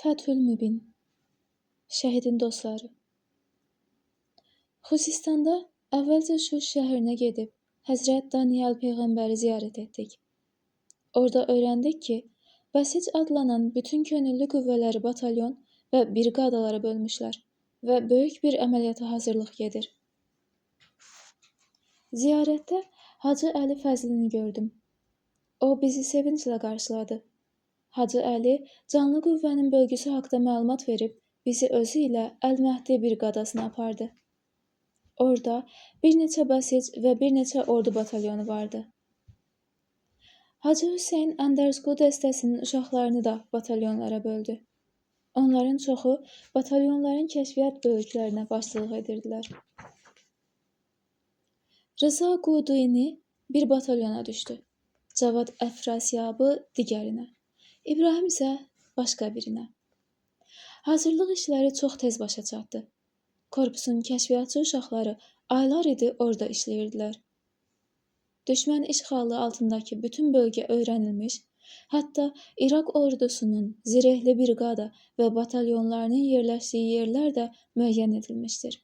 Fəthül Mübin. Şəhidin dostları. Xuzistanda əvvəlcə Şuş şəhərinə gedib Həzrət Daniyal Peyğəmbəri ziyarət etdik. Orada öyrəndik ki, Bəsic adlanan bütün könüllü qüvvələri batalyon və briqadalara bölmüşlər və böyük bir əməliyyata hazırlıq gedir. Ziyarətdə Hacı Əli Fəzlini gördüm. O bizi sevinclə qarşıladı. Hacı Əli canlı qüvvənin bölgüsü haqda məlumat verib, bizi özü ilə Əl-Məhdi briqadasına apardı. Orada bir neçə Bəsic və bir neçə ordu batalyonu vardı. Hacı Hüseyn Əndərzqu dəstəsinin uşaqlarını da batalyonlara böldü. Onların çoxu batalyonların kəşfiyyat bölüklərinə başçılıq edirdilər. Rıza Qudini bir batalyona düşdü. Cavad Əfrasiyabı digərinə. İbrahim isə başqa birinə. Hazırlıq işləri çox tez başa çatdı. Korpusun kəşfiyyatçı uşaqları aylar idi orada işləyirdilər. Düşmən işğalı altındakı bütün bölgə öyrənilmiş, hətta İraq ordusunun zirehli briqada və batalyonlarının yerləşdiyi yerlər də müəyyən edilmişdir.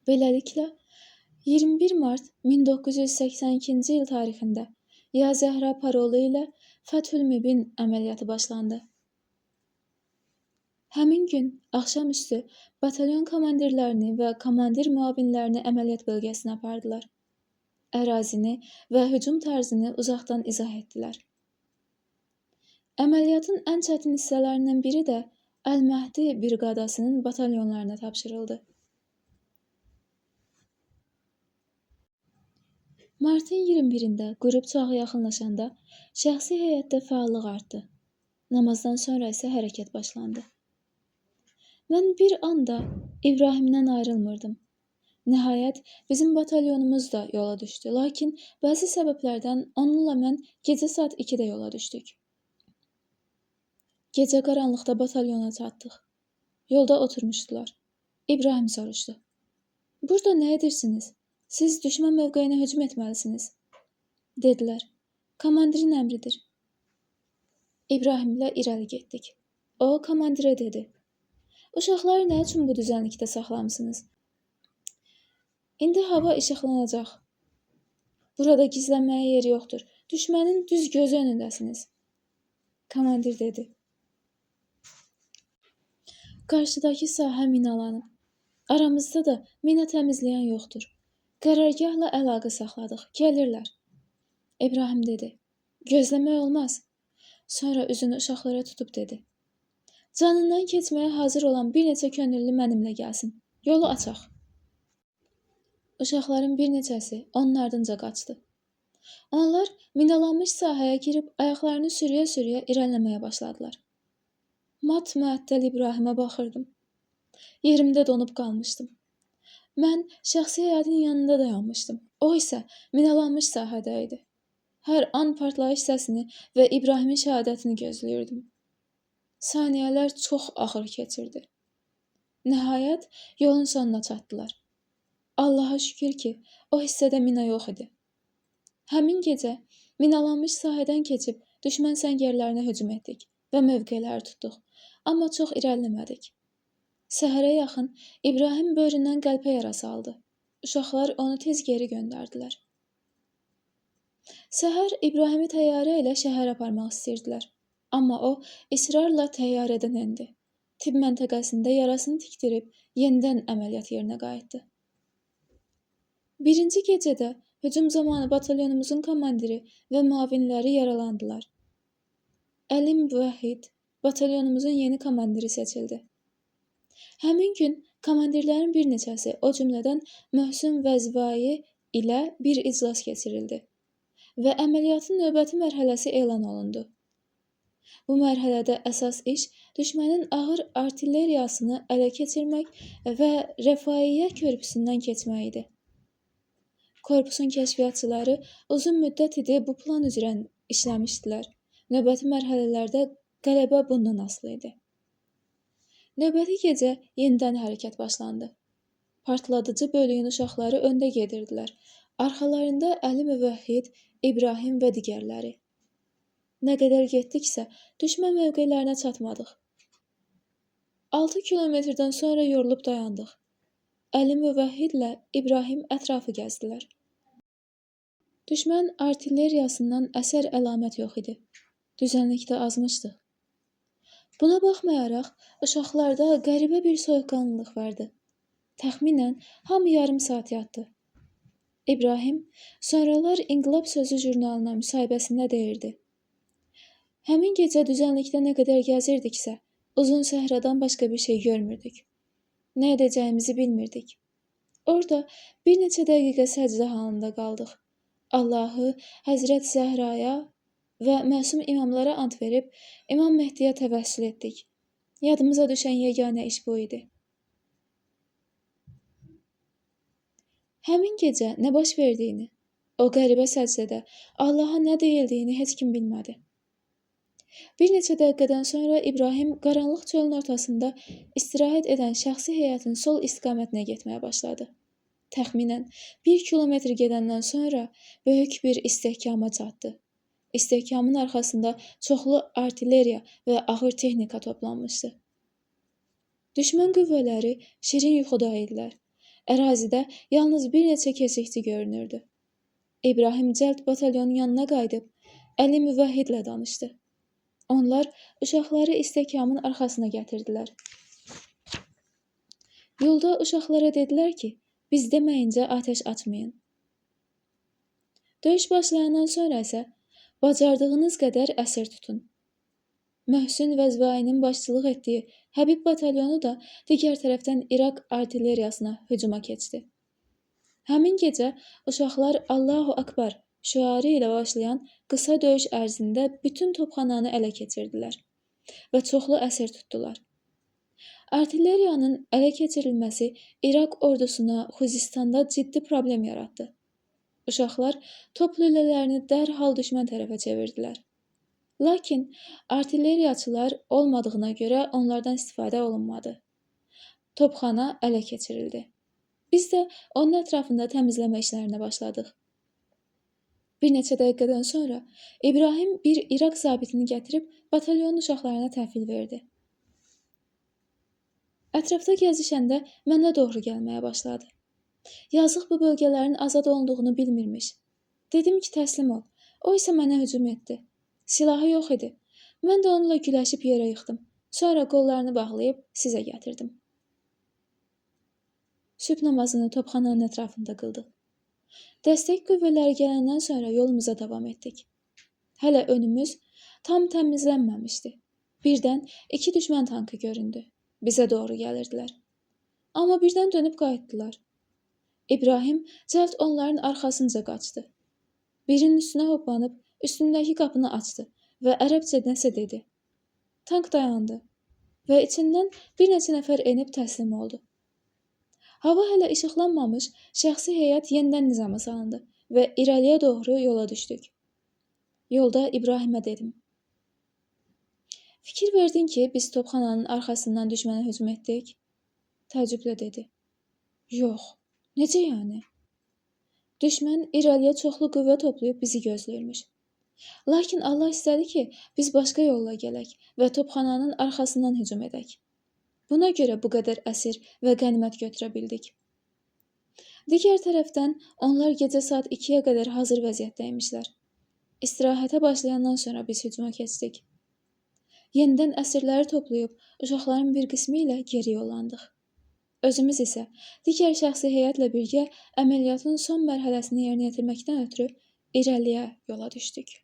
Beləliklə, 21 mart 1982-ci il tarixində Ya Zəhra parolu ilə Fəthül Mübin əməliyyatı başlandı. Həmin gün axşamüstü batalyon komandirlərini və komandir müavinlərini əməliyyat bölgəsinə apardılar. Ərazini və hücum tarzını uzaqdan izah etdilər. Əməliyyatın ən çətin hissələrindən biri də Əl-Məhdi briqadasının batalyonlarına tapşırıldı. Martın 21-də qrup çağı yaxınlaşanda şəxsi heyətdə fəallıq artdı. Namazdan sonra isə hərəkət başlandı. Mən bir anda İbrahimdən ayrılmırdım. Nəhayət, bizim batalyonumuz da yola düşdü, lakin bəzi səbəblərdən onunla mən gecə saat 2-də yola düşdük. Gecə qaranlıqda batalyona çatdıq. Yolda oturmuşdular. İbrahim soruşdu. Burada nə edirsiniz? Siz düşmən mövqeyinə hücum etməlisiniz. Dedilər. Komandirin əmridir. İbrahimlə irəli getdik. O, komandirə dedi. Uşaqları nə üçün bu düzənlikdə saxlamısınız? İndi hava işıqlanacaq. Burada gizlənməyə yer yoxdur. Düşmənin düz gözü önündəsiniz. Komandir dedi. Qarşıdakı sahə minalanıb. Aramızda da mina təmizləyən yoxdur. Qərargahla əlaqə saxladıq. Gəlirlər. İbrahim dedi. Gözləmək olmaz. Sonra üzünü uşaqlara tutub dedi. Canından keçməyə hazır olan bir neçə könüllü mənimlə gəlsin. Yolu açaq. Uşaqların bir neçəsi onun ardınca qaçdı. Onlar minalanmış sahəyə girib ayaqlarını sürüyə-sürüyə irəliləməyə başladılar. Mat-müəttəl İbrahimə baxırdım. Yerimdə donub qalmışdım. Mən şəxsi həyətin yanında dayanmışdım. O isə minalanmış sahədə idi. Hər an partlayış səsini və İbrahimin şəhadətini gözləyirdim. Saniyələr çox ağır keçirdi. Nəhayət, yolun sonuna çatdılar. Allaha şükür ki, o hissədə mina yox idi. Həmin gecə minalanmış sahədən keçib düşmən səngərlərinə hücum etdik və mövqeləri tutduq, amma çox irəliləmədik. Səhərə yaxın İbrahim böyründən qəlpə yarası aldı. Uşaqlar onu tez geri göndərdilər. Səhər İbrahimi təyyarə ilə şəhərə aparmaq istəyirdilər. Amma o israrla təyyarədən endi. Tibb məntəqəsində yarasını tikdirib yenidən əməliyyat yerinə qayıtdı. Birinci gecədə hücum zamanı batalyonumuzun komandiri və müavinləri yaralandılar. Əlim Vəhid batalyonumuzun yeni komandiri seçildi. Həmin gün komandirlərin bir neçəsi, o cümlədən Möhsün Vəzvai ilə bir iclas keçirildi və əməliyyatın növbəti mərhələsi elan olundu. Bu mərhələdə əsas iş düşmənin ağır artilleriyasını ələ keçirmək və Rəfaiyyə körpüsündən keçmək idi. Korpusun kəşfiyyatçıları uzun müddət idi bu plan üzrə işləmişdilər. Növbəti mərhələlərdə qələbə bundan asılı idi. Növbəti gecə yenidən hərəkət başlandı. Partladıcı bölüyün uşaqları öndə gedirdilər. Arxalarında Əli Müvəhhid, İbrahim və digərləri. Nə qədər getdiksə, düşmən mövqelərinə çatmadıq. 6 kilometrdən sonra yorulub dayandıq. Əli Müvəhhidlə İbrahim ətrafı gəzdilər. Düşmən artilleriyasından əsər əlamət yox idi. Düzənlikdə azmışdı. Buna baxmayaraq, uşaqlarda qəribə bir soyuqqanlılıq vardı. Təxminən hamı yarım saat yatdı. İbrahim sonralar İnqilab Sözü jurnalına müsahibəsində deyirdi. Həmin gecə düzənlikdə nə qədər gəzirdiksə, uzun səhradan başqa bir şey görmürdük. Nə edəcəyimizi bilmirdik. Orada bir neçə dəqiqə səcdə halında qaldıq. Allahı, Həzrət Zəhraya və məsum imamlara ant verib İmam Mehdiyə təvəssül etdik. Yadımıza düşən yeganə iş bu idi. Həmin gecə nə baş verdiyini, o qəribə səcdədə Allaha nə deyildiyini heç kim bilmədi. Bir neçə dəqiqədən sonra İbrahim qaranlıq çölün ortasında istirahət edən şəxsi heyətin sol istiqamətinə getməyə başladı. Təxminən 1 kilometr gedəndən sonra böyük bir istehkama çatdı. İstehkamın arxasında çoxlu artilleriya və ağır texnika toplanmışdı. Düşmən qüvvələri şirin yuxuda idilər. Ərazidə yalnız bir neçə kesikçi görünürdü. İbrahim cəld batalyonun yanına qayıdıb Əli Müvəhhidlə danışdı. Onlar uşaqları istehkamın arxasına gətirdilər. Yolda uşaqlara dedilər ki, biz deməyincə atəş açmayın. Döyüş başlayandan sonra isə bacardığınız qədər əsir tutun. Məhsün Vəzvainin başçılıq etdiyi Həbib batalyonu da digər tərəfdən İraq artilleriyasına hücuma keçdi. Həmin gecə uşaqlar Allahu Akbar şüarı ilə başlayan qısa döyüş ərzində bütün topxananı ələ keçirdilər və çoxlu əsir tutdular. Artilleriyanın ələ keçirilməsi İraq ordusuna Xuzistanda ciddi problem yaratdı. Uşaqlar top lülələrini dərhal düşmən tərəfə çevirdilər. Lakin artilleriyaçılar olmadığına görə onlardan istifadə olunmadı. Topxana ələ keçirildi. Biz də onun ətrafında təmizləmə işlərinə başladıq. Bir neçə dəqiqədən sonra İbrahim bir İraq zabitini gətirib batalyonun uşaqlarına təhvil verdi. Ətrafda gəzişəndə mənə doğru gəlməyə başladı. Yazıq bu bölgələrin azad olunduğunu bilmirmiş. Dedim ki, təslim ol. O isə mənə hücum etdi. Silahı yox idi. Mən də onunla güləşib yerə yıxdım. Sonra qollarını bağlayıb sizə gətirdim. Sübh namazını topxananın ətrafında qıldıq. Dəstək qüvvələri gələndən sonra yolumuza davam etdik. Hələ önümüz tam təmizlənməmişdi. Birdən 2 düşmən tankı göründü. Bizə doğru gəlirdilər. Amma birdən dönüb qayıtdılar. İbrahim cəld onların arxasınca qaçdı. Birinin üstünə hoppanıb üstündəki qapını açdı və ərəbcə nəsə dedi. Tank dayandı və içindən bir neçə nəfər enib təslim oldu. Hava hələ işıqlanmamış, şəxsi heyət yenidən nizama salındı və irəliyə doğru yola düşdük. Yolda İbrahimə dedim. Fikir verdin ki, biz topxananın arxasından düşmənə hücum etdik? Təəccüblə dedi. Yox, necə yəni? Düşmən irəliyə çoxlu qüvvə toplayıb bizi gözləyirmiş. Lakin Allah istədi ki, biz başqa yolla gələk və topxananın arxasından hücum edək. Buna görə bu qədər əsir və qənimət götürə bildik. Digər tərəfdən onlar gecə saat 2-yə qədər hazır vəziyyətdə imişlər. İstirahətə başlayandan sonra biz hücuma keçdik. Yenidən əsirləri toplayıb uşaqların bir qismi ilə geri yollandıq. Özümüz isə digər şəxsi heyətlə birgə əməliyyatın son mərhələsini yerinə yetirməkdən ötürü irəliyə yola düşdük.